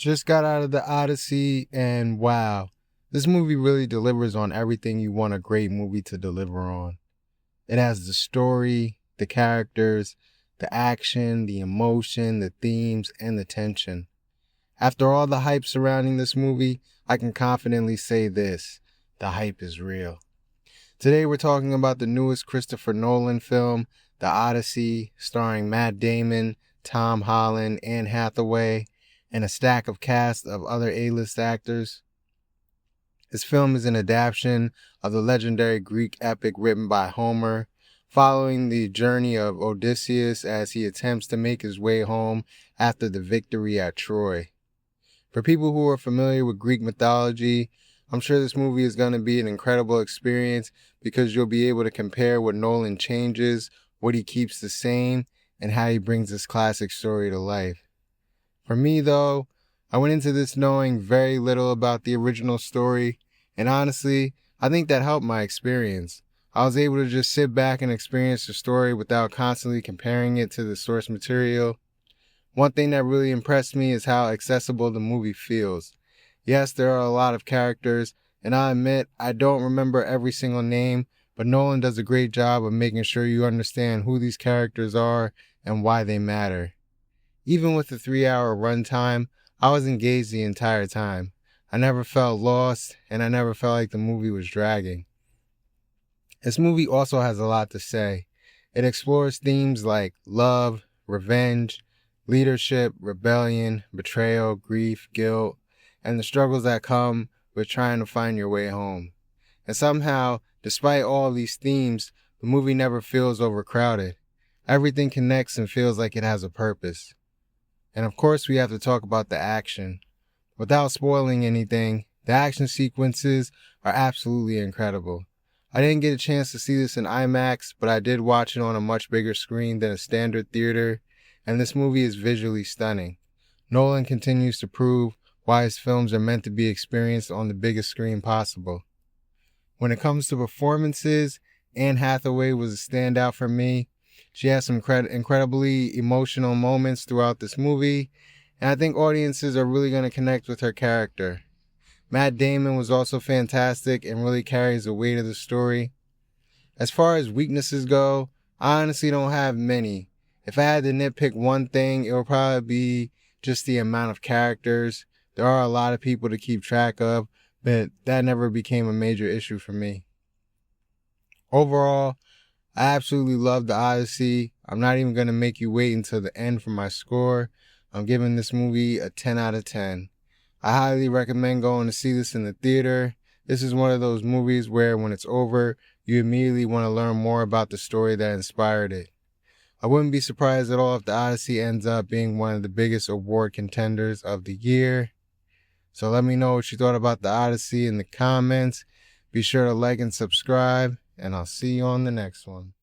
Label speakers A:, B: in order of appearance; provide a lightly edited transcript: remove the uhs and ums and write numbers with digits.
A: Just got out of the Odyssey, and wow, this movie really delivers on everything you want a great movie to deliver on. It has the story, the characters, the action, the emotion, the themes, and the tension. After all the hype surrounding this movie, I can confidently say this: the hype is real. Today we're talking about the newest Christopher Nolan film, The Odyssey, starring Matt Damon, Tom Holland, Anne Hathaway, and a stack of cast of other A-list actors. This film is an adaptation of the legendary Greek epic written by Homer, following the journey of Odysseus as he attempts to make his way home after the victory at Troy. For people who are familiar with Greek mythology, I'm sure this movie is going to be an incredible experience because you'll be able to compare what Nolan changes, what he keeps the same, and how he brings this classic story to life. For me, though, I went into this knowing very little about the original story, and honestly, I think that helped my experience. I was able to just sit back and experience the story without constantly comparing it to the source material. One thing that really impressed me is how accessible the movie feels. Yes, there are a lot of characters, and I admit I don't remember every single name, but Nolan does a great job of making sure you understand who these characters are and why they matter. Even with the 3-hour runtime, I was engaged the entire time. I never felt lost, and I never felt like the movie was dragging. This movie also has a lot to say. It explores themes like love, revenge, leadership, rebellion, betrayal, grief, guilt, and the struggles that come with trying to find your way home. And somehow, despite all of these themes, the movie never feels overcrowded. Everything connects and feels like it has a purpose. And of course, we have to talk about the action. Without spoiling anything, the action sequences are absolutely incredible. I didn't get a chance to see this in IMAX, but I did watch it on a much bigger screen than a standard theater, and this movie is visually stunning. Nolan continues to prove why his films are meant to be experienced on the biggest screen possible. When it comes to performances, Anne Hathaway was a standout for me. She has some incredibly emotional moments throughout this movie, and I think audiences are really going to connect with her character. Matt Damon was also fantastic and really carries the weight of the story. As far as weaknesses go, I honestly don't have many. If I had to nitpick one thing, it would probably be just the amount of characters. There are a lot of people to keep track of, but that never became a major issue for me. Overall, I absolutely love The Odyssey. I'm not even going to make you wait until the end for my score. I'm giving this movie a 10 out of 10. I highly recommend going to see this in the theater. This is one of those movies where when it's over, you immediately want to learn more about the story that inspired it. I wouldn't be surprised at all if The Odyssey ends up being one of the biggest award contenders of the year. So let me know what you thought about The Odyssey in the comments. Be sure to like and subscribe, and I'll see you on the next one.